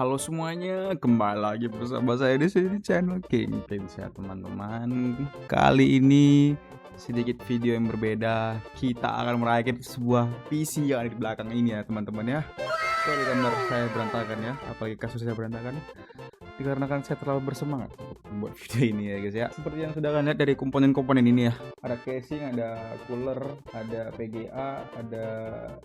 Halo semuanya, kembali lagi bersama saya di sini di channel Kingpin ya teman-teman. Kali ini sedikit video yang berbeda. Kita akan merakit sebuah PC yang ada di belakang ini ya teman-teman ya. Sorry gambar saya berantakan ya, apalagi kasus saya berantakan. Dikarenakan saya terlalu bersemangat untuk membuat video ini ya guys ya. Seperti yang sudah kalian lihat dari komponen-komponen ini ya. Ada casing, ada cooler, ada PGA, ada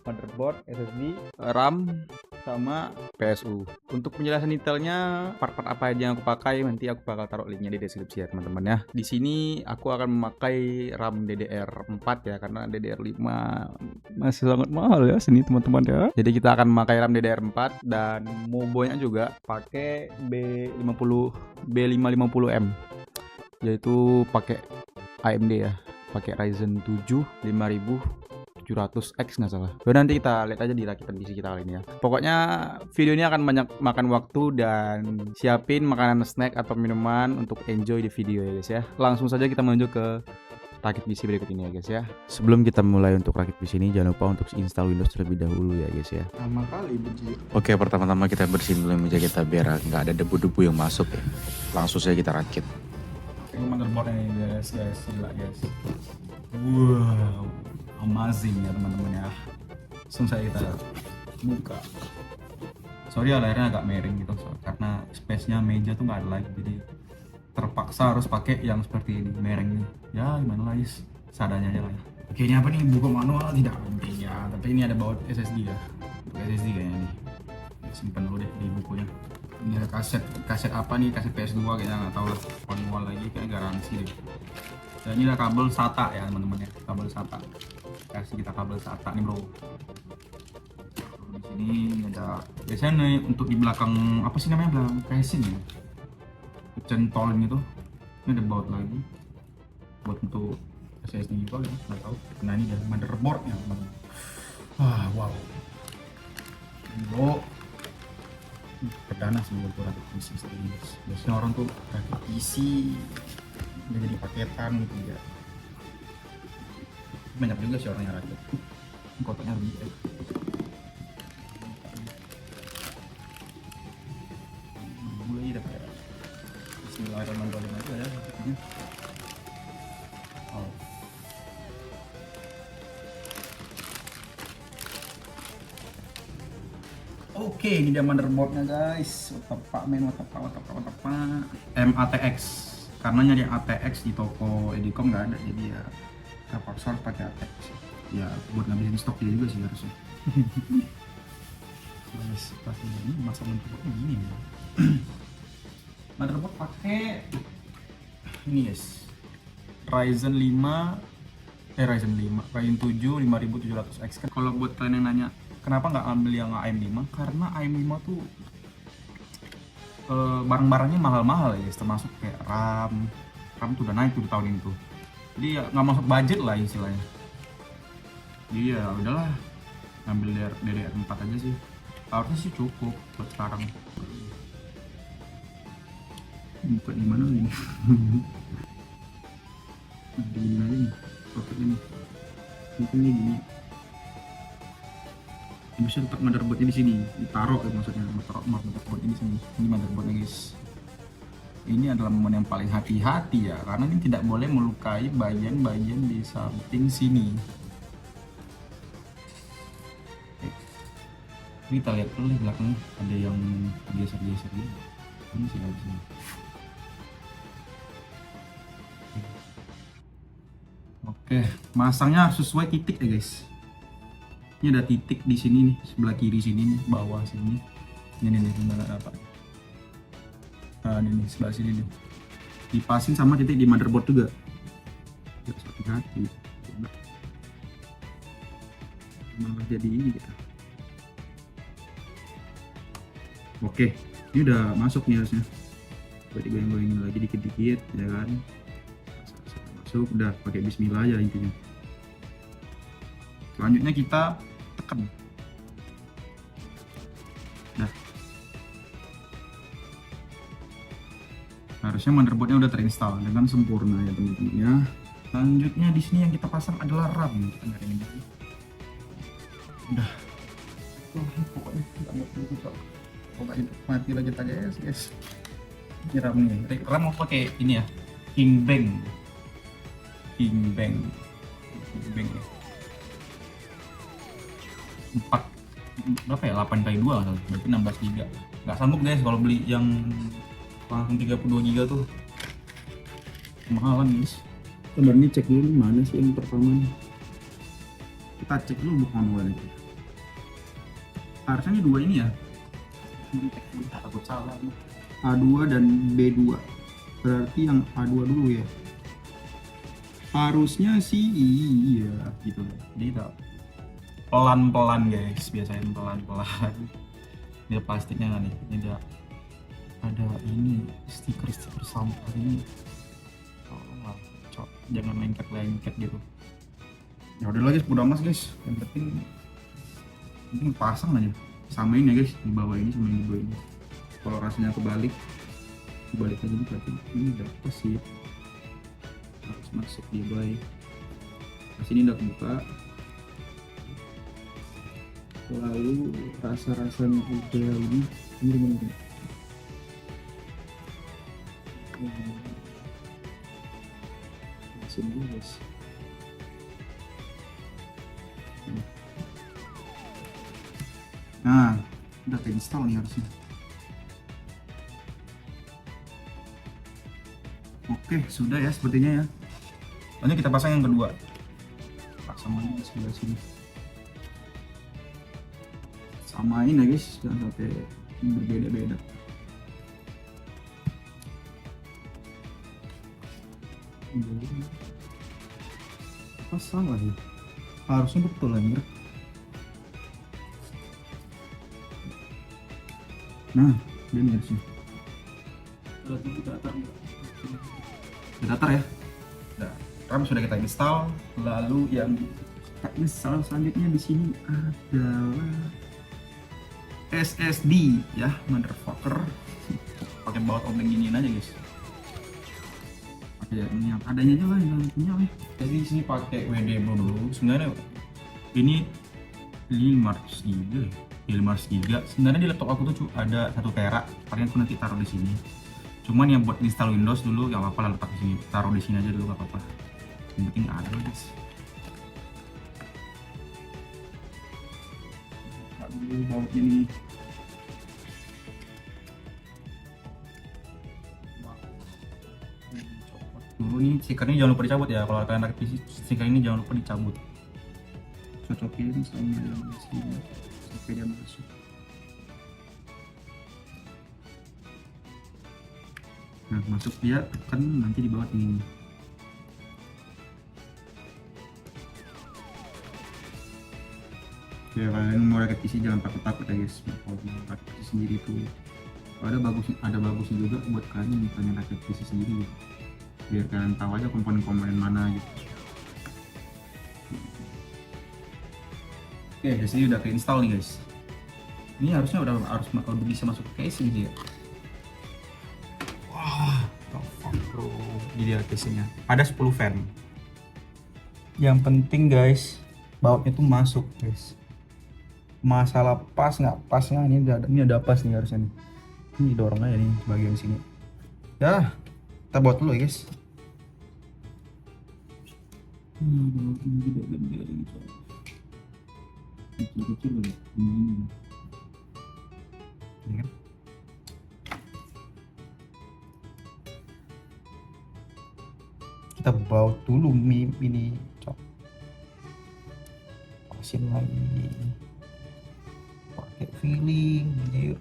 motherboard, SSD, RAM, sama PSU. Untuk penjelasan detailnya, part-part apa aja yang aku pakai nanti aku bakal taruh linknya di deskripsi ya teman-teman ya. Di sini aku akan memakai RAM DDR4 ya, karena DDR5 masih sangat mahal ya sini teman-teman ya. Jadi kita akan memakai RAM DDR4 dan mobonya juga pakai B550M, yaitu pakai AMD ya, pakai Ryzen 7 5700X nggak salah. Nanti kita lihat aja di rakitan PC kita kali ini ya. Pokoknya video ini akan banyak makan waktu dan siapin makanan snack atau minuman untuk enjoy di video ya guys ya. Langsung saja kita menuju ke rakit PC berikut ini ya guys ya. Sebelum kita mulai untuk rakit PC ini, jangan lupa untuk install Windows terlebih dahulu ya guys ya. Lama kali benci. Oke, pertama-tama kita bersihin dulu meja kita biar nggak ada debu-debu yang masuk ya. Langsung saja kita rakit. Ini motherboardnya nih guys, gila guys. Wow, amazing ya teman-teman ya. Langsung saja kita buka. Sorry ya layarnya agak miring gitu, karena space-nya meja tuh nggak ada lagi, jadi terpaksa harus pakai yang seperti ini, mereng nih. Ya gimana lah guys, seadanya aja lah ya. Oke, ini apa nih, buku manual tidak penting ya, tapi ini ada baut SSD ya. Untuk SSD kayaknya nih, simpan dulu deh di bukunya. Ini ada kaset apa nih, kaset PS2 kayaknya, nggak tahu lah, manual lagi kayak garansi deh. Dan ini ada kabel SATA ya teman-teman ya, kabel SATA. Kasih kita kabel SATA nih bro. Di sini ada biasanya nih untuk di belakang apa sih namanya, belakang casing ya, centolin itu. Ini ada baut lagi buat untuk SSD juga ya, nggak tahu. Nah ini ada motherboardnya teman-teman. Wow, bro, perdana sih buat rakit PC ini. Biasanya orang tuh rakit PC udah jadi paketan gitu ya. Banyak juga sih orang yang rakit. Kotaknya lebih mulai udah kayak Bismillahirrahmanirrahim aja ya. Oh. Oke, ini dia motherboardnya guys. Otak MATX. Karena nyari ATX di toko Edicom nggak ada, jadi ya terpaksa harus pakai ATX. Ya buat ngabisin stok dia juga sih harusnya. Pasti ini masa motherboardnya gini ya. Motherboard pakai ini guys, Ryzen 7 5700X kan. Kalau buat kalian yang nanya kenapa nggak ambil yang AM5, karena AM5 tuh barang-barangnya mahal-mahal ya guys, termasuk kayak RAM tuh udah naik tuh di tahun ini tuh, jadi ya nggak masuk budget lah istilahnya. Iya udahlah, ngambil DDR4 aja sih, harusnya sih cukup buat sekarang. Buka di mana nih? Di mana nih? Soket ini. Mungkin ini gini. Bisa letak motherboardnya di sini, ditaruh ya, maksudnya motherboardnya di sini. Ini motherboardnya guys. Ini adalah momen yang paling hati-hati ya, karena ini tidak boleh melukai bagian-bagian di samping sini. Ini kita lihat dulu di belakangnya, ada yang geser-geser gitu. Ini sih di sini. Oke, masangnya sesuai titik ya guys. Ini ada titik di sini nih, sebelah kiri sini nih, bawah sini. Ini nih sebelah apa? Nah, ini sebelah sini nih. Dipasin sama titik di motherboard juga. Harus hati-hati. Malah jadi ini gitu. Oke, ini udah masuk nih harusnya. Coba digoyang-goyangin lagi dikit-dikit ya kan. Masuk, udah pakai bismillah aja intinya. Selanjutnya kita tekan. Nah, harusnya motherboardnya udah terinstall dengan sempurna ya teman-teman ya. Selanjutnya di sini yang kita pasang adalah RAM. Kita nyari ini dulu. Udah. Pokoknya nggak perlu kita Coba hidup mati lagi kita guys. Ini RAM nih. RAM mau pakai ini ya. King Bang. Ya. 4 berapa ya? 8 kali 2 berarti 16 giga. Nggak sanggup guys kalau beli yang langsung 32 giga tuh. Mahalan guys. Sebenarnya cek dulu mana sih yang pertama nih. Kita cek dulu bukan manual itu. Harusnya dua ini ya. Takut salah. A2 dan B2. Berarti yang A2 dulu ya. Harusnya sih iya gitu. Jadi tak pelan-pelan guys, biasain pelan-pelan. Dia plastiknya nggak nih? Ini ada ini stiker sampah ini. Jangan lengket gitu. Ya udah guys, udah mas guys. Yang penting pasang aja. Samain ya guys, di bawah ini sama yang di bawah ini. Kalau rasanya kebalik aja berarti ini udah pas sih. Harus masuk di bawah. Pas ini udah kebuka. Lalu rasa-rasanya udah ini gimana? Dulu guys. Nah, udah keinstall nih harusnya. Oke, sudah ya sepertinya ya. Lanjut kita pasang yang kedua. Pasang lagi di sebelah sini. Samain ya guys, jangan sampai berbeda-beda. Apa salah ya? Harusnya betul anjir. Nah, ini harusnya. Datar ya. Nah, RAM sudah kita install. Lalu yang kita install selanjutnya di sini adalah SSD ya, motherfucker. Pakai baut obeng giniin aja guys. Ya, ini yang adanya aja lah yang punya lah. Jadi sini pakai WD Bro dulu. Sebenarnya ini 500 giga ya, 500 giga. Sebenarnya di laptop aku tuh ada 1 tera. Paling aku nanti taruh di sini. Cuman yang buat install Windows dulu gak apa-apa lah, letak di sini. Taruh di sini aja dulu gak apa-apa. Yang penting ada guys. Aduh, bautnya nih. Dulu nih stikernya jangan lupa dicabut ya, kalau kalian pakai PC stiker ini jangan lupa dicabut. Cocokin sama yang sini sampai dia masuk. Nah masuk dia tekan nanti di bawah ini. Ya kalian mau rakit PC jangan takut ya guys, kalau mau rakit PC sendiri tuh ada bagusnya juga buat kalian yang pengen rakit PC sendiri gitu. Biar kalian tahu aja komponen-komponen mana gitu. Oke, di sini udah keinstall nih guys. Ini harusnya harus bisa masuk ke case gitu ya. Wah, fuck bro. Jadi ada casingnya. Ada 10 fan. Yang penting guys, bautnya tuh masuk guys. Masalah pas nggak pasnya ini ada pas nih harusnya nih. Ini dorong aja nih bagian sini. Ya, kita buat dulu ya guys. Kecil-kecil loh. Ini kan. Kita baut dulu ini cok. Pasin lagi. Pakai filling anjir.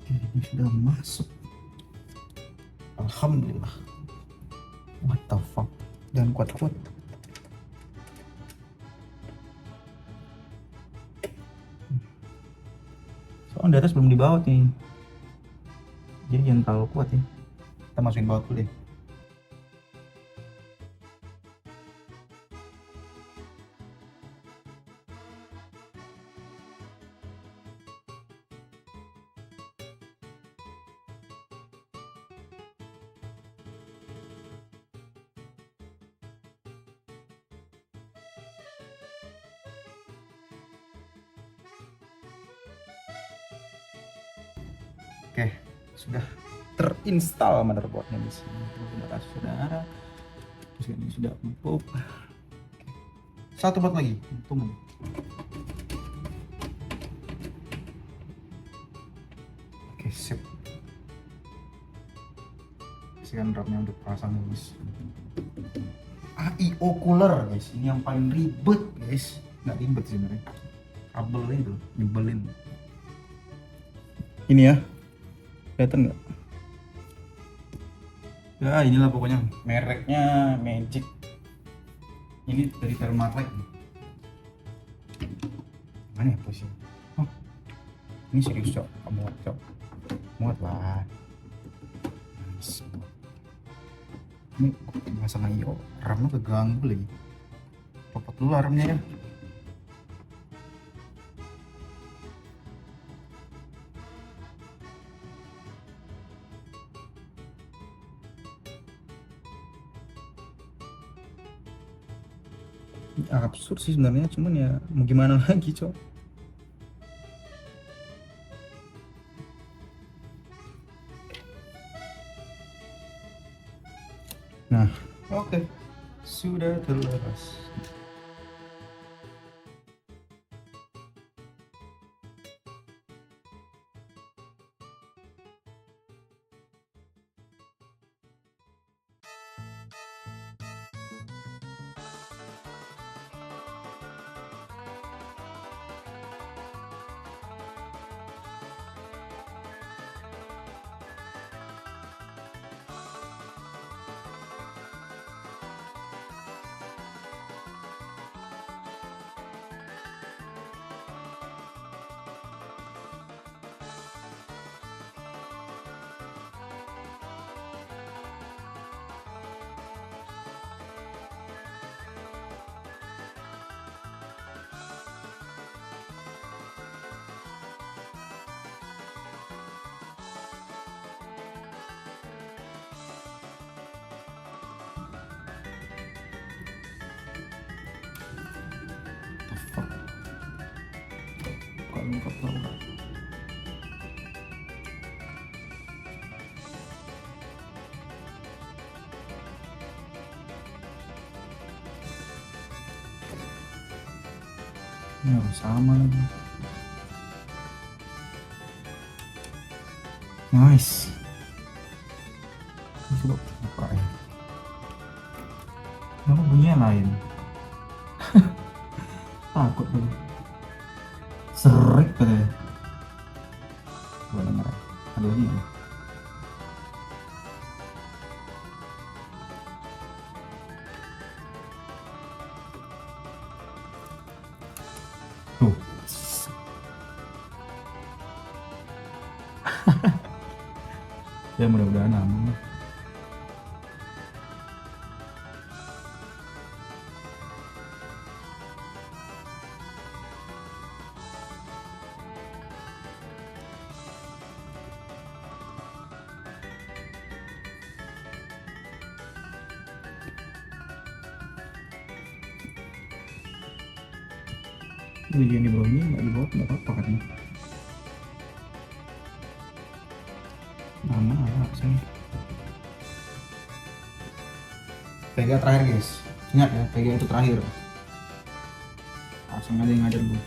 Ini sudah masuk. Alhamdulillah. What the fuck? Jangan kuat-kuat. Soalnya di atas belum dibaut nih. Jadi jangan terlalu kuat ya. Kita masukin baut dulu deh. Oke, sudah terinstall motherboardnya di sini. Saudara, terus ini sudah empuk. Satu buat lagi, tunggu. Oke, sip. Sekian RAM-nya udah pasang guys. AIO cooler guys, ini yang paling ribet guys. Nggak ribet sebenarnya, kabelnya itu nyebelin. Ini ya, kelihatan nggak? Ya inilah pokoknya, mereknya Magic. Ini dari Thermaltake. Mana ya posisi? Oh, ini serius cok, muat cok, muat lah. Nice. Ini masang IO, RAM-nya keganggu lagi. Copot dulu RAM-nya ya. Absurd sih sebenarnya, cuman ya mau gimana lagi cok. Nah, oke, sudah terlepas. Lengkap banget. Ini harus sama lagi. Nice. Coba buka ya. Kenapa bunyinya lain? Takut dulu. Serik katanya. Coba denger. Ada lagi ya? Tuh. Ya mudah-mudahan aman. Video yang di bawah ini nggak dibawa nggak apa-apa katanya. Nama apa sih? Vega terakhir guys. Ingat ya, Vega itu terakhir. Langsung ada yang ada dulu.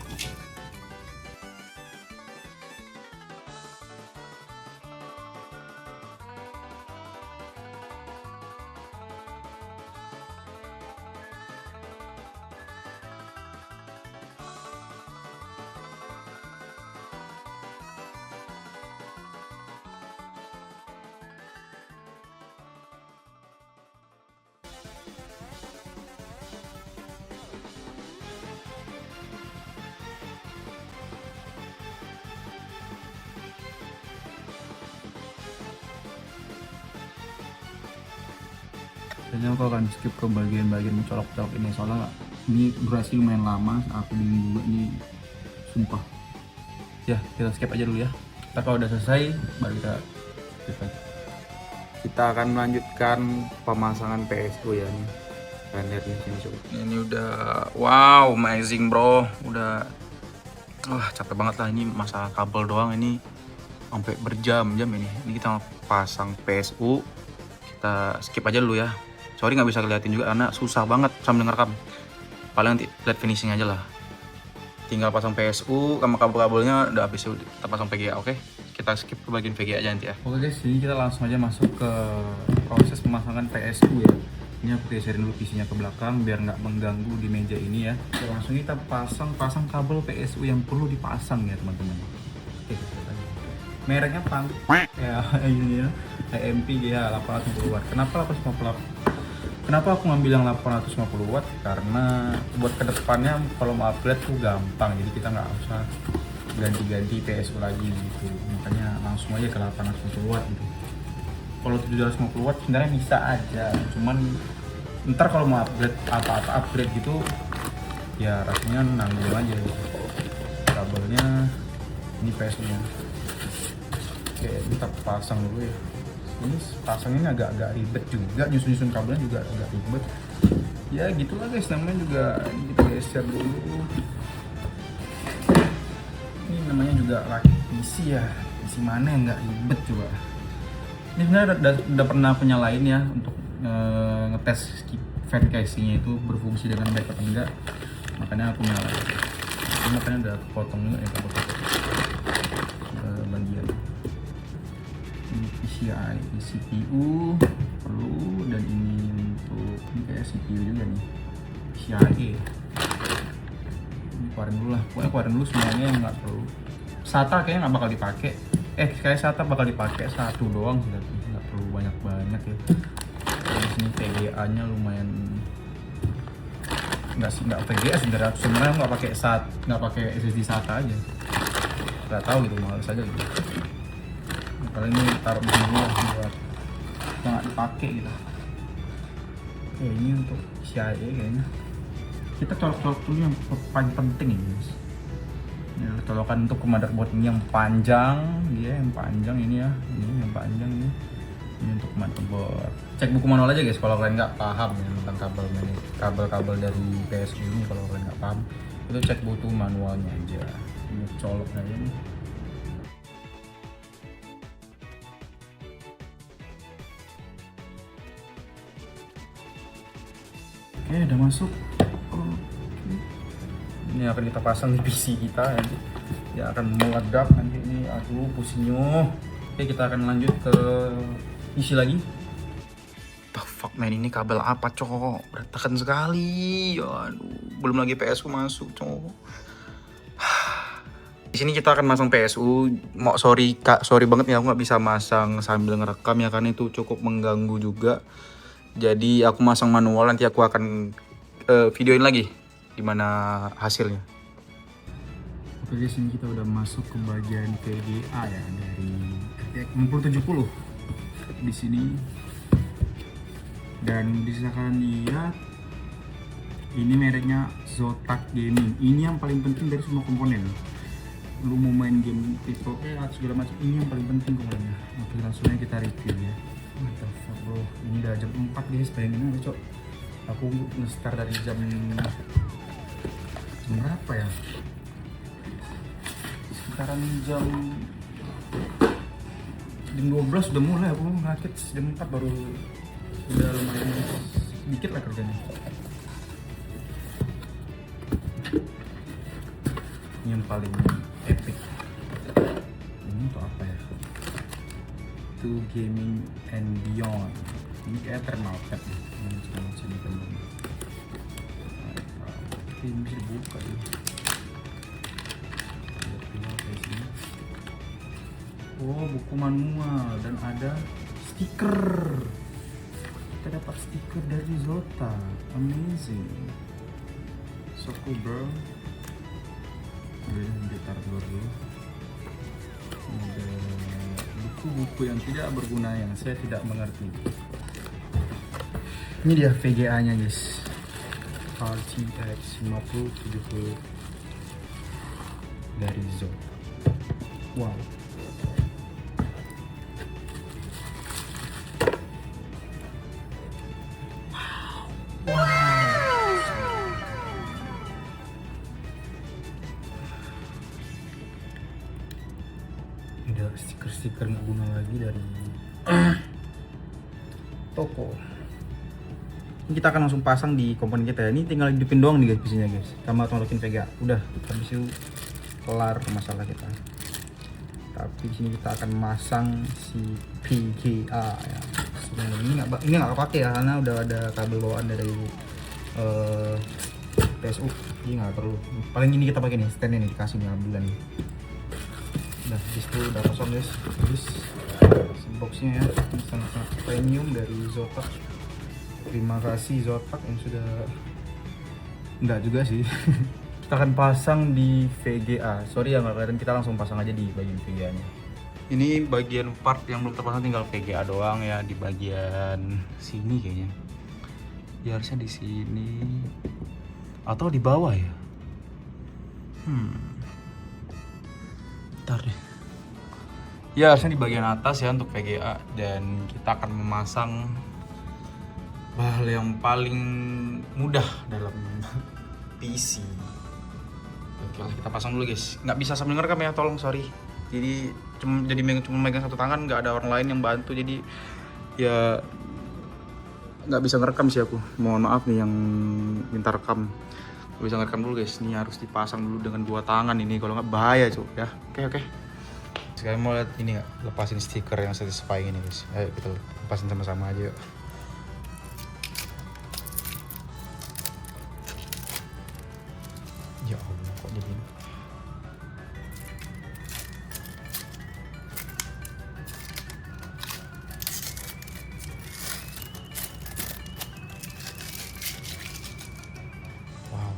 Kayaknya aku akan skip ke bagian-bagian mencolok-colok ini, soalnya ini durasi lumayan lama, aku bingung juga ini, sumpah. Ya kita skip aja dulu ya. Kita kalau udah selesai baru kita akan melanjutkan pemasangan PS2 ya nih. Kalian lihat nih sini coba. Ini udah wow, amazing bro. Udah capek banget lah, ini masalah kabel doang ini sampai berjam-jam ini. Ini kita pasang PSU. Kita skip aja dulu ya. Sorry nggak bisa kelihatin juga karena susah banget sambil ngerekam. Paling nanti lihat finishing aja lah. Tinggal pasang PSU sama kabel-kabelnya udah habis, kita pasang VGA. Oke, kita skip ke bagian VGA aja nanti ya. Oke guys, ini kita langsung aja masuk ke proses pemasangan PSU ya. Ini aku geserin dulu PC-nya ke belakang biar nggak mengganggu di meja ini ya. Oke, langsung kita pasang kabel PSU yang perlu dipasang ya teman-teman. Oke, kita lihat aja. Mereknya Pan ya, ini ya, AMP ya 850 watt. Kenapa aku ngambil yang 850 watt? Karena buat kedepannya kalau mau upgrade tuh gampang, jadi kita nggak usah ganti-ganti PSU lagi gitu. Makanya langsung aja ke 850 watt gitu. Kalau 750 watt sebenarnya bisa aja, cuman ntar kalau mau upgrade upgrade gitu ya rasanya nanggung aja gitu. Kabelnya ini PSU nya. Oke, kita pasang dulu ya. Ini pasangnya agak ribet juga, nyusun kabelnya juga agak ribet ya gitulah guys, namanya juga kita geser dulu. Ini namanya juga rakit PC ya, PC mana yang nggak ribet coba. Ini sebenarnya udah pernah aku nyalain ya untuk ngetes fan casingnya itu berfungsi dengan baik atau enggak, makanya aku nyalain. Ini makanya udah potong juga ya bagian ini PCI, CPU perlu, dan ini untuk ini kayak CPU juga nih, PCIe. Ini keluarin dulu lah, pokoknya keluarin dulu semuanya yang nggak perlu. SATA kayaknya nggak bakal dipakai, kayak SATA bakal dipakai satu doang sih, tapi nggak perlu banyak ya. Di sini VGA nya lumayan, nggak VGA sebenarnya nggak pakai SSD SATA aja, nggak tahu gitu, males aja gitu. Kalau ini taruh di sini lah buat nggak dipakai gitu. Oke, ini untuk PCIe kayaknya. Kita colok-colok dulu yang paling penting ini guys. Ini colokan untuk ke motherboard ini yang panjang, yang panjang ini ya. Ini yang panjang ini. Ini untuk motherboard. Cek buku manual aja guys kalau kalian nggak paham ya tentang kabel dari PSU ini. Kalau kalian nggak paham, itu cek buku manualnya aja. Ini colok aja nih. Oke, udah masuk. Ini akan kita pasang di PC kita nanti. Ya akan meledak nanti ini. Aduh, pusingnya. Oke, kita akan lanjut ke PC lagi. The fuck man, ini kabel apa cowok? Berantakan sekali. Aduh, belum lagi PSU masuk cowok. Di sini kita akan masang PSU. Sorry kak, sorry banget ya aku nggak bisa masang sambil ngerekam ya, karena itu cukup mengganggu juga. Jadi aku masang manual, nanti aku akan videoin lagi gimana hasilnya. Oke guys, ini kita udah masuk ke bagian VGA ya dari RTX 6070 di sini. Dan bisa kalian lihat ini mereknya Zotac Gaming. Ini yang paling penting dari semua komponen. Lu mau main game triple A segala macam, ini yang paling penting komponennya. Oke, langsung aja kita review ya. Mantap bro, ini udah jam 4 guys, bayangin aja cok. Aku nge-start dari jam berapa ya? Sekitaran jam 12 udah mulai aku ngerakit, jam 4 baru udah lumayan dikit lah kerjanya. Ini yang paling epic. Ini untuk apa ya? To Gaming and Beyond. Ini kayak thermal pad nih. Ini cuma sini teman-teman. Ini bisa dibuka ya. Oh, buku manual dan ada stiker. Kita dapat stiker dari Zotac. Amazing. So cool bro. Kita taruh dulu. Ada buku-buku yang tidak berguna yang saya tidak mengerti. Ini dia VGA nya guys, RTX 5070 dari Zotac. Wow. ada stiker-stiker nggak guna lagi dari toko. Ini kita akan langsung pasang di komponen kita ya. Ini tinggal hidupin doang nih guys PC-nya guys, sama masukin VGA. Udah, habis itu kelar masalah kita. Tapi di sini kita akan masang si VGA ya. Ini nggak kepake ya, karena udah ada kabel bawaan dari PSU. Ini nggak perlu. Paling ini kita pakai nih, stand-nya nih dikasih nih, alhamdulillah nih. Udah, disitu udah kosong guys. Terus boxnya ya, sangat premium dari Zotac. Terima kasih Zotac yang sudah, enggak juga sih. Kita akan pasang di VGA. Sorry ya nggak kelihatan, kita langsung pasang aja di bagian VGA nya. Ini bagian part yang belum terpasang, tinggal VGA doang ya di bagian sini kayaknya. Ya harusnya di sini atau di bawah ya. Ntar deh. Ya harusnya di bagian atas ya untuk VGA, dan kita akan memasang hal yang paling mudah dalam PC. Oke lah, kita pasang dulu guys. Nggak bisa sambil ngerekam ya, tolong, sorry. Jadi cuma megang satu tangan, nggak ada orang lain yang bantu, jadi ya nggak bisa ngerekam sih aku. Mohon maaf nih yang minta rekam. Nggak bisa ngerekam dulu guys. Ini harus dipasang dulu dengan dua tangan ini, kalau nggak bahaya cuy ya. Oke. Sekarang mau lihat ini nggak? Lepasin stiker yang satisfying ini guys. Ayo kita lepasin sama-sama aja yuk. Ya Allah, kok jadi ini? Wow.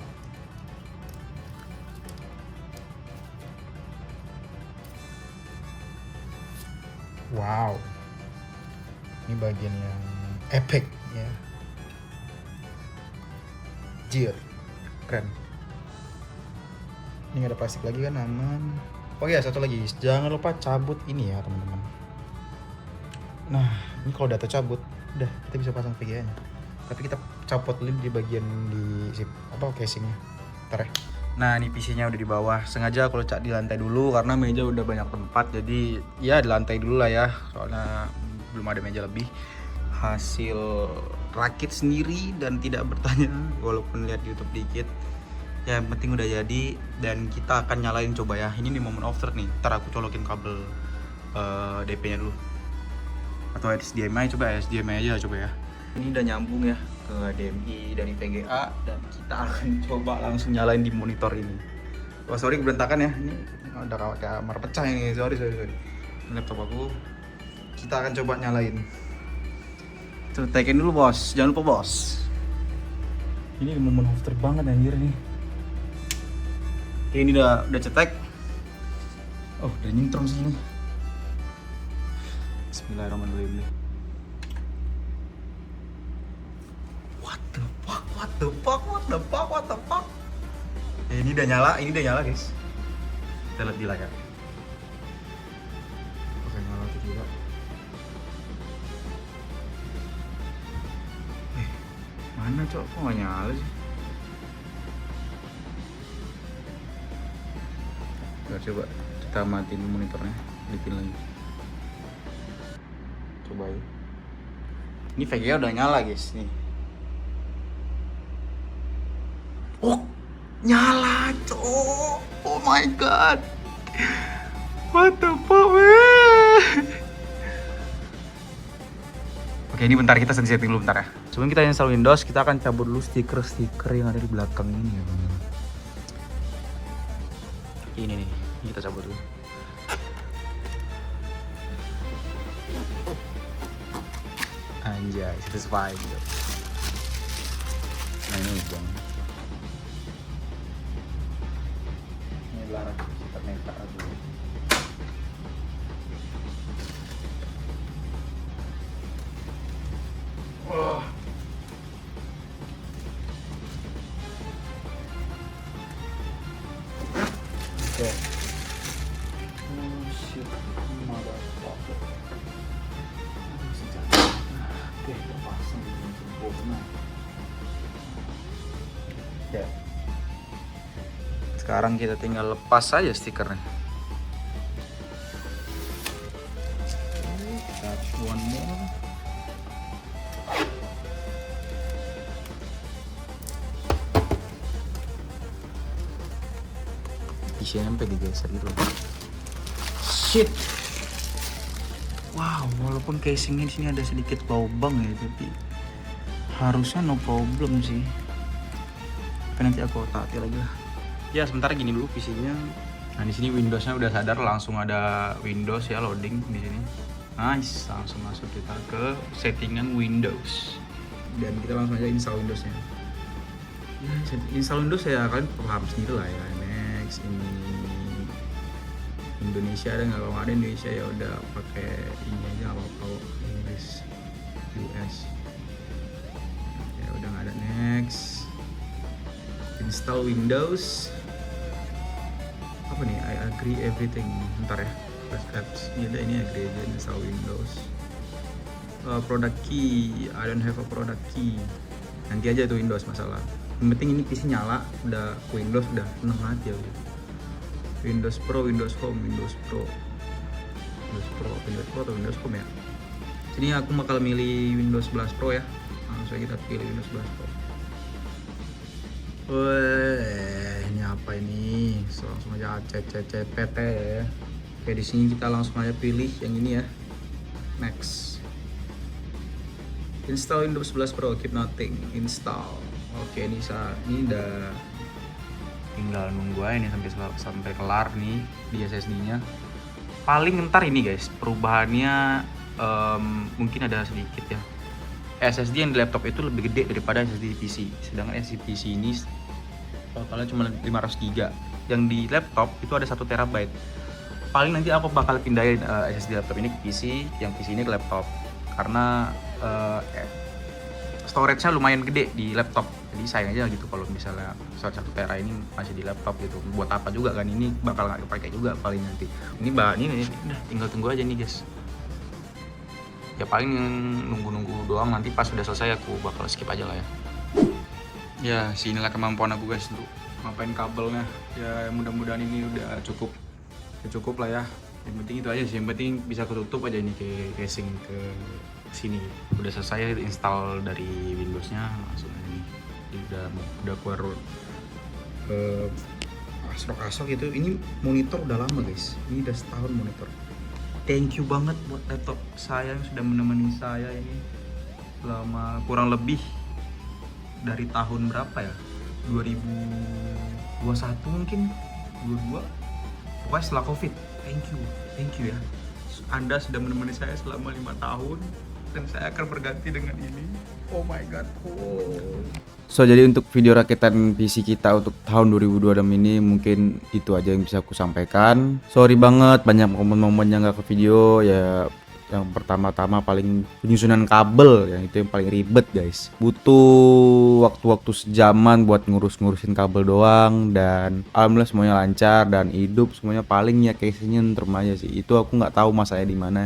Wow. Ini bagian yang epic ya. Jir. Keren. Ini nggak ada plastik lagi kan, aman. Oh ya, satu lagi, jangan lupa cabut ini ya teman-teman. Nah, ini kalau udah tercabut, udah kita bisa pasang VGA-nya. Tapi kita copot dulu di bagian di casingnya. Ntar ya. Nah, ini PC-nya udah di bawah. Sengaja aku letak di lantai dulu karena meja udah banyak tempat. Jadi ya di lantai dulu lah ya, soalnya belum ada meja lebih. Hasil rakit sendiri dan tidak bertanya, walaupun lihat di YouTube dikit. Ya yang penting udah jadi, dan kita akan nyalain coba ya. Ini di moment of truth nih. Ntar aku colokin kabel DP-nya dulu. Atau HDMI, coba HDMI aja coba ya. Ini udah nyambung ya ke HDMI dari VGA, dan kita akan coba langsung nyalain di monitor ini. Wah sorry berantakan ya. Ini ada kamar pecah ini. Sorry. Ini laptop aku. Kita akan coba nyalain. Coba tekin dulu bos. Jangan lupa bos. Ini momen of truth banget anjir nih. Oke, ini udah cetek. Oh, udah nyintrong sini. Bismillahirrahmanirrahim. What the fuck? Ini udah nyala guys. Kita lihat di layar. Oke, nyala tuh juga. Mana cok? Kok nggak nyala sih? Coba kita matiin monitornya, hidupin lagi. Coba ya. Ini VGA udah nyala guys nih. Oh, nyala cok. Oh my god. What the fuck man. Oke, ini bentar kita setting dulu bentar ya. Sebelum kita install Windows, kita akan cabut dulu stiker yang ada di belakang ini ya. Ini nih, ini kita cabut dulu. Anjay, satisfying gitu. Nah ini bang. Ini larang kita neta dulu. Oh. Oke. Sekarang kita tinggal lepas saja stikernya. PC sampai digeser gitu loh. Shit. Wow, walaupun casingnya di sini ada sedikit lubang ya, tapi harusnya no problem sih. Tapi nanti aku otak-atik lagi lah. Ya sementara gini dulu PC-nya. Nah di sini Windows-nya udah sadar, langsung ada Windows ya loading di sini. Nice, langsung masuk kita ke settingan Windows. Dan kita langsung aja install Windows-nya. Ya, install Windows ya kalian paham sendiri lah ya. Next, ini Indonesia ada nggak? Kalau nggak ada Indonesia ya udah pakai ini aja apa-apa. Inggris, US. Ya udah nggak ada. Next, install Windows. Apa nih? I agree everything. Bentar ya. Press apps. Ini ada, ini agree aja, install Windows. Product key, I don't have a product key. Nanti aja tuh Windows masalah. Yang penting ini PC nyala, udah Windows udah tenang aja gitu. Windows Pro, Windows Home, Windows Pro, Windows Pro, Windows Pro atau Windows Home ya. Sini aku bakal milih Windows 11 Pro ya. Langsung kita pilih Windows 11 Pro. Wah, ini apa ini? Langsung aja CCCPT ya. Oke, di sini kita langsung aja pilih yang ini ya. Next. Install Windows 11 Pro, keep nothing, install. Oke, ini udah tinggal nunggu aja nih sampai kelar nih di SSD-nya. Paling ntar ini guys, perubahannya mungkin ada sedikit ya. SSD yang di laptop itu lebih gede daripada SSD di PC. Sedangkan SSD PC ini totalnya cuma 500 GB. Yang di laptop itu ada 1 TB. Paling nanti aku bakal pindahin SSD laptop ini ke PC, yang PC ini ke laptop. Karena storage-nya lumayan gede di laptop. Jadi sayang aja gitu kalau misalnya 1 TB ini masih di laptop gitu. Buat apa juga kan, ini bakal nggak dipakai juga paling nanti. Ini udah tinggal tunggu aja nih guys. Ya paling nunggu doang, nanti pas sudah selesai aku bakal skip aja lah ya. Ya sinilah kemampuan aku guys untuk ngapain kabelnya. Ya mudah-mudahan ini udah cukup lah ya. Yang penting itu aja sih, yang penting bisa ketutup aja ini ke casing ke sini. Udah selesai install dari Windows-nya, langsung ini. Jadi udah keluar asrok gitu. Ini monitor udah lama guys. Ini udah setahun monitor. Thank you banget buat laptop saya yang sudah menemani saya ini selama kurang lebih dari tahun berapa ya? 2021 mungkin, 22. Pokoknya setelah Covid. Thank you ya. Anda sudah menemani saya selama 5 tahun dan saya akan berganti dengan ini. Oh my god. So jadi untuk video rakitan PC kita untuk tahun 2026 ini mungkin itu aja yang bisa aku sampaikan. Sorry banget banyak momen-momen yang gak ke video ya. Yang pertama-tama paling penyusunan kabel, yang itu yang paling ribet guys. Butuh waktu-waktu sejaman buat ngurusin kabel doang, dan alhamdulillah semuanya lancar dan hidup semuanya. Paling ya casingnya ntar aja sih, itu aku nggak tahu masalahnya di mana.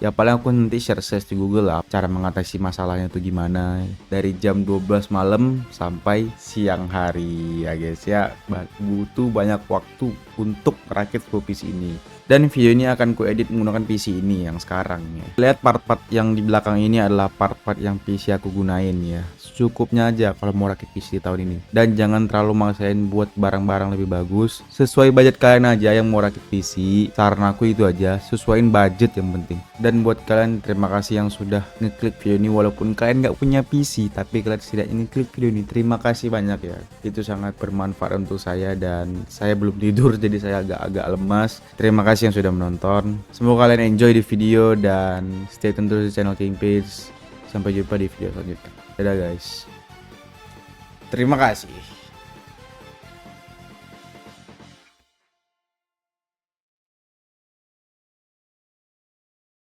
Ya paling aku nanti search di Google lah cara mengatasi masalahnya tuh gimana. Dari jam 12 malam sampai siang hari ya guys ya. Butuh banyak waktu untuk merakit PC ini. Dan video ini akan ku edit menggunakan PC ini yang sekarang ya. Lihat part-part yang di belakang ini adalah part-part yang PC aku gunain ya. Cukupnya aja kalau mau rakit PC di tahun ini. Dan jangan terlalu maksain buat barang-barang lebih bagus. Sesuai budget kalian aja yang mau rakit PC. Saran aku itu aja, sesuaiin budget yang penting. Dan buat kalian terima kasih yang sudah ngeklik video ini, walaupun kalian nggak punya PC tapi kalian setidaknya ngeklik video ini. Terima kasih banyak ya. Itu sangat bermanfaat untuk saya dan saya belum tidur jadi saya agak lemas. Terima kasih yang sudah menonton. Semoga kalian enjoy di video dan stay tune terus di channel Kingpage. Sampai jumpa di video selanjutnya. Dadah guys. Terima kasih.